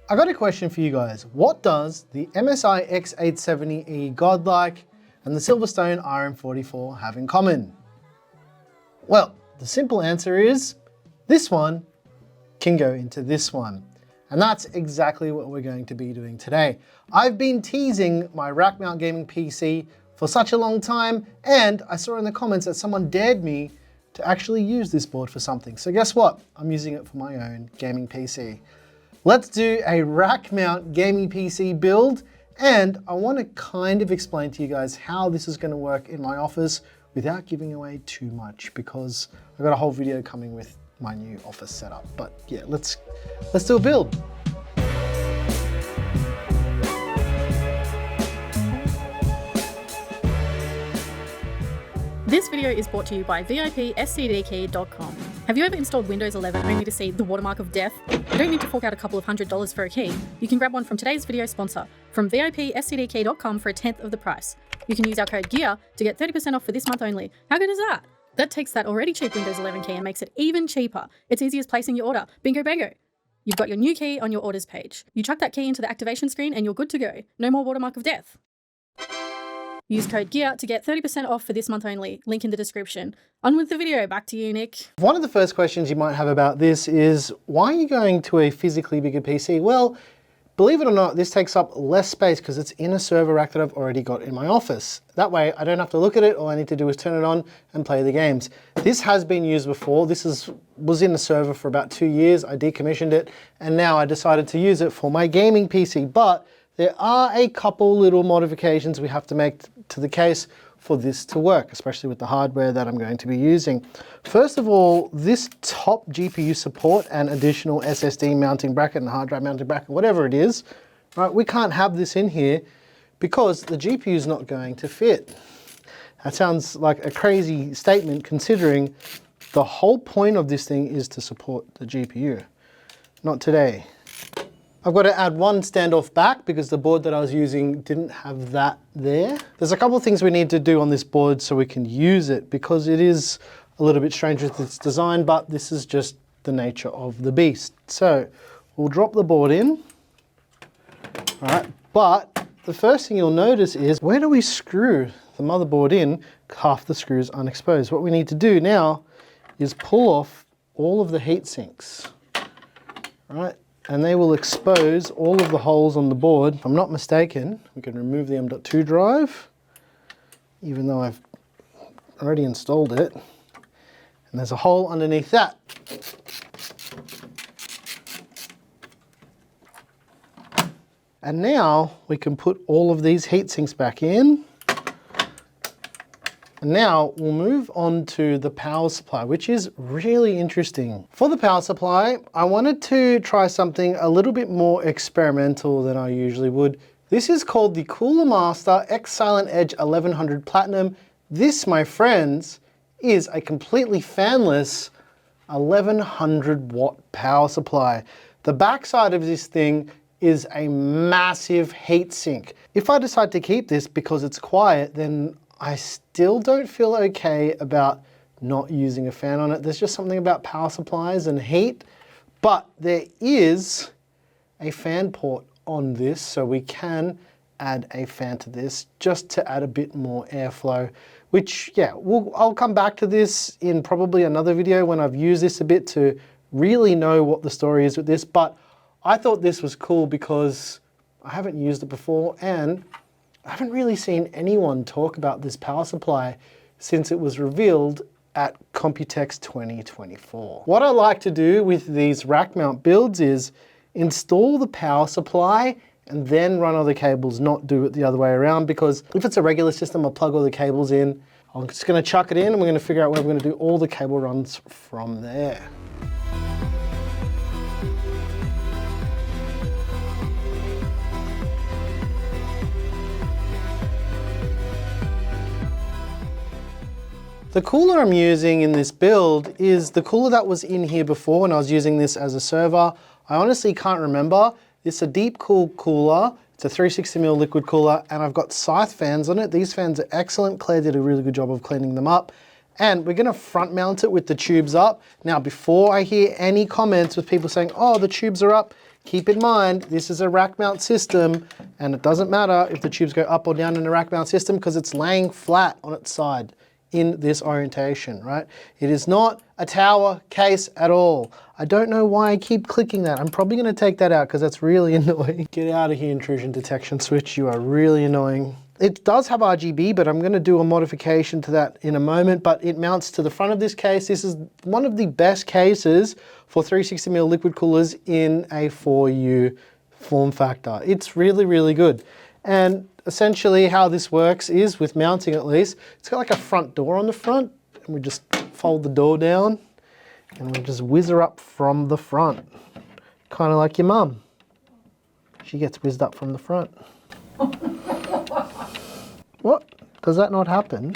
I got a question for you guys. What does the MSI X870E Godlike and the Silverstone RM44 have in common? Well, the simple answer is this one can go into this one. And that's exactly what we're going to be doing today. I've been teasing my rack mount gaming PC for such a long time, and I saw in the comments that someone dared me to actually use this board for something. So guess what? I'm using it for my own gaming PC. Let's do a rack mount gaming PC build, and I want to kind of explain to you guys how this is going to work in my office without giving away too much, because I've got a whole video coming with my new office setup. But yeah, let's do a build. This video is brought to you by VIPSCDkey.com. Have you ever installed Windows 11 only to see the watermark of death? You don't need to fork out a couple of $100s for a key. You can grab one from today's video sponsor, from VIPSCDkey.com for a tenth of the price. You can use our code GEAR to get 30% off for this month only. How good is that? That takes that already cheap Windows 11 key and makes it even cheaper. It's easy as placing your order. Bingo bango. You've got your new key on your orders page. You chuck that key into the activation screen and you're good to go. No more watermark of death. Use code GEAR to get 30% off for this month only. Link in the description. On with the video. Back to you, Nick. One of the first questions you might have about this is, why are you going to a physically bigger PC? Well, believe it or not, this takes up less space because it's in a server rack that I've already got in my office. That way, I don't have to look at it. All I need to do is turn it on and play the games. This has been used before. This was in the server for about 2 years. I decommissioned it, and now I decided to use it for my gaming PC. But there are a couple little modifications we have to make to the case for this to work, especially with the hardware that I'm going to be using. First of all, this top GPU support and additional SSD mounting bracket and hard drive mounting bracket, whatever it is, right? We can't have this in here because the GPU is not going to fit. That sounds like a crazy statement considering the whole point of this thing is to support the GPU. Not today. I've got to add one standoff back because the board that I was using didn't have that there. There's a couple of things we need to do on this board so we can use it, because it is a little bit strange with its design, but this is just the nature of the beast. So we'll drop the board in, all right, but the first thing you'll notice is, where do we screw the motherboard in? Half the screws unexposed. What we need to do now is pull off all of the heat sinks, all right? And they will expose all of the holes on the board. If I'm not mistaken, we can remove the M.2 drive, even though I've already installed it. And there's a hole underneath that. And now we can put all of these heat sinks back in. And now we'll move on to the power supply, which is really interesting. For the power supply, I wanted to try something a little bit more experimental than I usually would. This is called the Cooler Master X Silent Edge 1100 Platinum. This, my friends, is a completely fanless 1100 watt power supply. The backside of this thing is a massive heat sink. If I decide to keep this because it's quiet, then I still don't feel okay about not using a fan on it. There's just something about power supplies and heat, but there is a fan port on this, so we can add a fan to this just to add a bit more airflow, which, yeah, I'll come back to this in probably another video when I've used this a bit to really know what the story is with this, but I thought this was cool because I haven't used it before, and I haven't really seen anyone talk about this power supply since it was revealed at Computex 2024. What I like to do with these rack mount builds is install the power supply and then run all the cables, not do it the other way around, because if it's a regular system, I'll plug all the cables in. I'm just gonna chuck it in and we're gonna figure out where we're gonna do all the cable runs from there. The cooler I'm using in this build is the cooler that was in here before when I was using this as a server. I honestly can't remember. It's a deep cool cooler. It's a 360mm liquid cooler, and I've got scythe fans on it. These fans are excellent. Klaire did a really good job of cleaning them up. And we're gonna front mount it with the tubes up. Now, before I hear any comments with people saying, oh, the tubes are up, keep in mind, this is a rack mount system, and it doesn't matter if the tubes go up or down in a rack mount system because it's laying flat on its side in this orientation, right? It is not a tower case at all. I don't know why I keep clicking that. I'm probably gonna take that out because that's really annoying. Get out of here, intrusion detection switch. You are really annoying. It does have RGB, but I'm gonna do a modification to that in a moment, but it mounts to the front of this case. This is one of the best cases for 360mm liquid coolers in a 4U form factor. It's really, really good. And essentially how this works is, with mounting at least, it's got like a front door on the front, and we just fold the door down, and we just whiz her up from the front. Kind of like your mum. She gets whizzed up from the front. What? Does that not happen?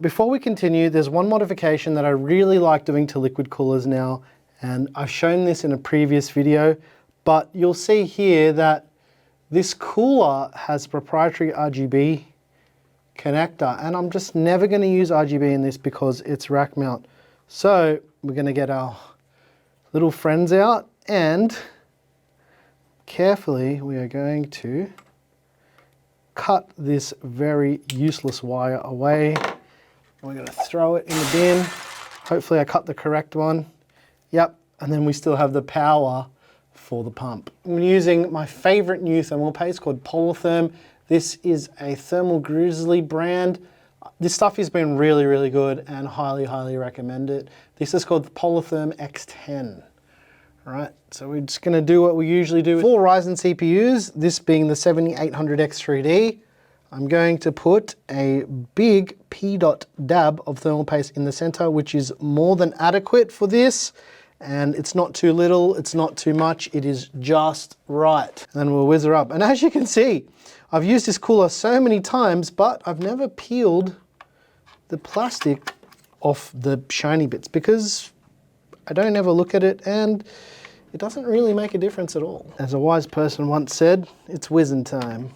Before we continue, there's one modification that I really like doing to liquid coolers now, and I've shown this in a previous video, but you'll see here that this cooler has proprietary RGB connector, and I'm just never going to use RGB in this because it's rack mount. So we're going to get our little friends out, and carefully we are going to cut this very useless wire away. We're going to throw it in the bin. Hopefully I cut the correct one. Yep, and then we still have the power for the pump. I'm using my favorite new thermal paste called Polytherm. This is a Thermal Grizzly brand. This stuff has been really, really good and highly, highly recommend it. This is called the Polytherm X10. All right, so we're just gonna do what we usually do. For Ryzen CPUs, this being the 7800X3D, I'm going to put a big P-dot dab of thermal paste in the center, which is more than adequate for this. And it's not too little, it's not too much, it is just right. And then we'll whiz her up. And as you can see, I've used this cooler so many times, but I've never peeled the plastic off the shiny bits because I don't ever look at it and it doesn't really make a difference at all. As a wise person once said, it's whizzing time.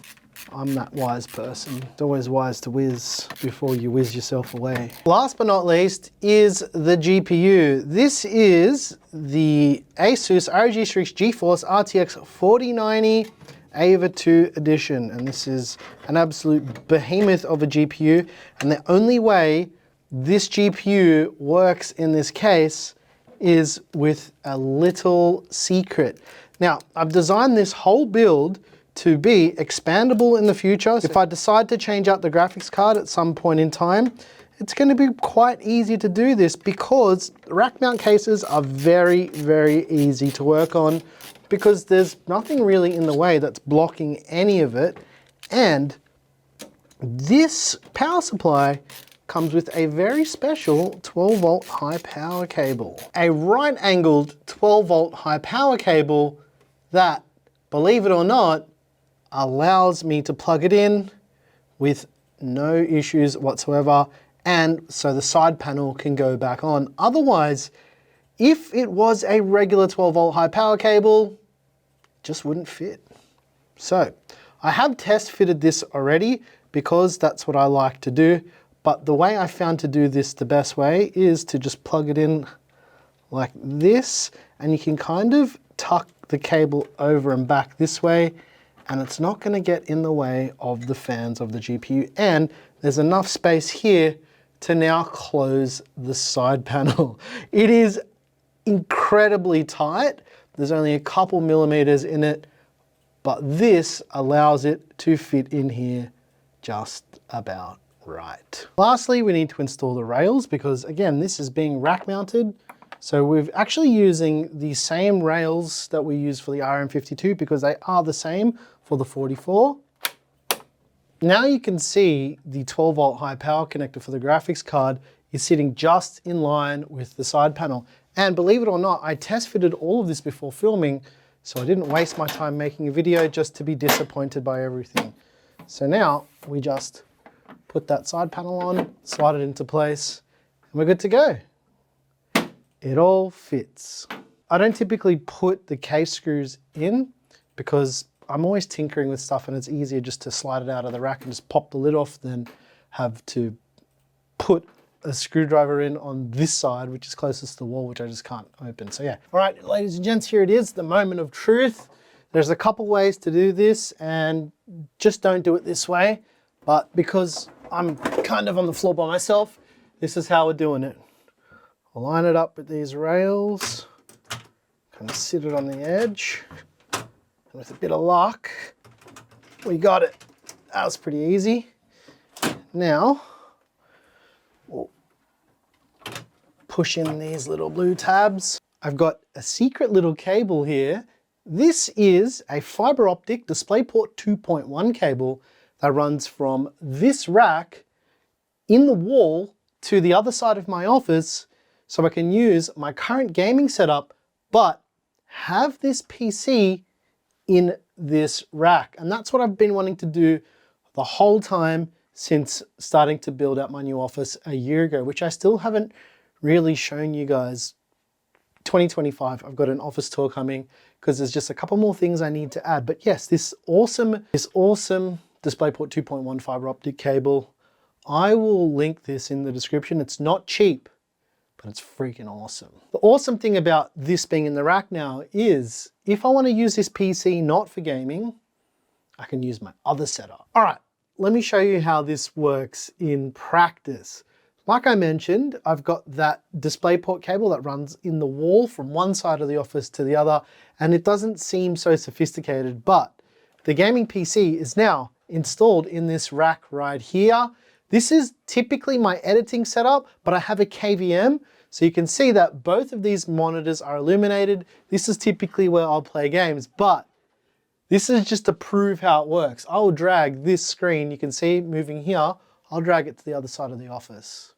I'm that wise person. It's always wise to whiz before you whiz yourself away. Last but not least is the GPU. This is the Asus ROG Strix GeForce RTX 4090 Ava 2 edition. And this is an absolute behemoth of a GPU. And the only way this GPU works in this case is with a little secret. Now, I've designed this whole build to be expandable in the future. If I decide to change out the graphics card at some point in time, it's going to be quite easy to do this because rack mount cases are very, very easy to work on because there's nothing really in the way that's blocking any of it. And this power supply comes with a very special 12-volt high power cable. A right-angled 12-volt high power cable that, believe it or not, allows me to plug it in with no issues whatsoever, and so the side panel can go back on. Otherwise, if it was a regular 12-volt high power cable, it just wouldn't fit. So I have test fitted this already because that's what I like to do, but the way I found to do this the best way is to just plug it in like this, and you can kind of tuck the cable over and back this way, and it's not going to get in the way of the fans of the GPU. And there's enough space here to now close the side panel. It is incredibly tight. There's only a couple millimeters in it, but this allows it to fit in here just about right. Lastly, we need to install the rails because again, this is being rack mounted. So we're actually using the same rails that we use for the RM52 because they are the same for the 44. Now you can see the 12-volt high power connector for the graphics card is sitting just in line with the side panel. And believe it or not, I test fitted all of this before filming, so I didn't waste my time making a video just to be disappointed by everything. So now we just put that side panel on, slide it into place, and we're good to go. It all fits. I don't typically put the case screws in because I'm always tinkering with stuff and it's easier just to slide it out of the rack and just pop the lid off than have to put a screwdriver in on this side, which is closest to the wall, which I just can't open. So yeah. All right, ladies and gents, here it is, the moment of truth. There's a couple ways to do this, and just don't do it this way. But because I'm kind of on the floor by myself, this is how we're doing it. I'll line it up with these rails, kind of sit it on the edge, and with a bit of luck, we got it. That was pretty easy. Now, we'll push in these little blue tabs. I've got a secret little cable here. This is a fiber optic DisplayPort 2.1 cable that runs from this rack in the wall to the other side of my office, so I can use my current gaming setup, but have this PC in this rack. And that's what I've been wanting to do the whole time since starting to build out my new office a year ago, which I still haven't really shown you guys. 2025, I've got an office tour coming because there's just a couple more things I need to add. But yes, this awesome DisplayPort 2.1 fiber optic cable, I will link this in the description. It's not cheap, but it's freaking awesome. The awesome thing about this being in the rack now is if I want to use this PC not for gaming, I can use my other setup. All right, let me show you how this works in practice. Like I mentioned, I've got that DisplayPort cable that runs in the wall from one side of the office to the other, and it doesn't seem so sophisticated, but the gaming PC is now installed in this rack right here. This is typically my editing setup, but I have a KVM, so you can see that both of these monitors are illuminated. This is typically where I'll play games, but this is just to prove how it works. I will drag this screen, you can see moving here, I'll drag it to the other side of the office,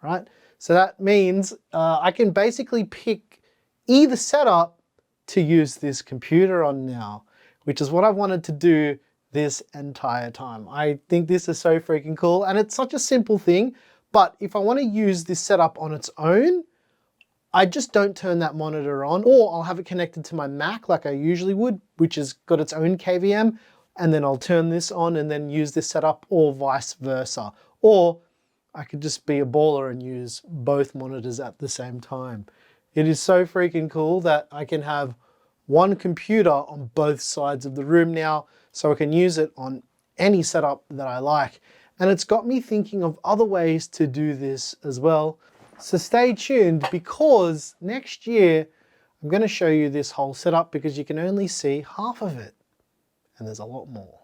right? So that means I can basically pick either setup to use this computer on now, which is what I've wanted to do this entire time. I think this is so freaking cool, and it's such a simple thing, but if I want to use this setup on its own, I just don't turn that monitor on, or I'll have it connected to my Mac like I usually would, which has got its own KVM, and then I'll turn this on and then use this setup, or vice versa. Or I could just be a baller and use both monitors at the same time. It is so freaking cool that I can have one computer on both sides of the room now, so I can use it on any setup that I like. And it's got me thinking of other ways to do this as well. So stay tuned, because next year I'm going to show you this whole setup, because you can only see half of it, and there's a lot more.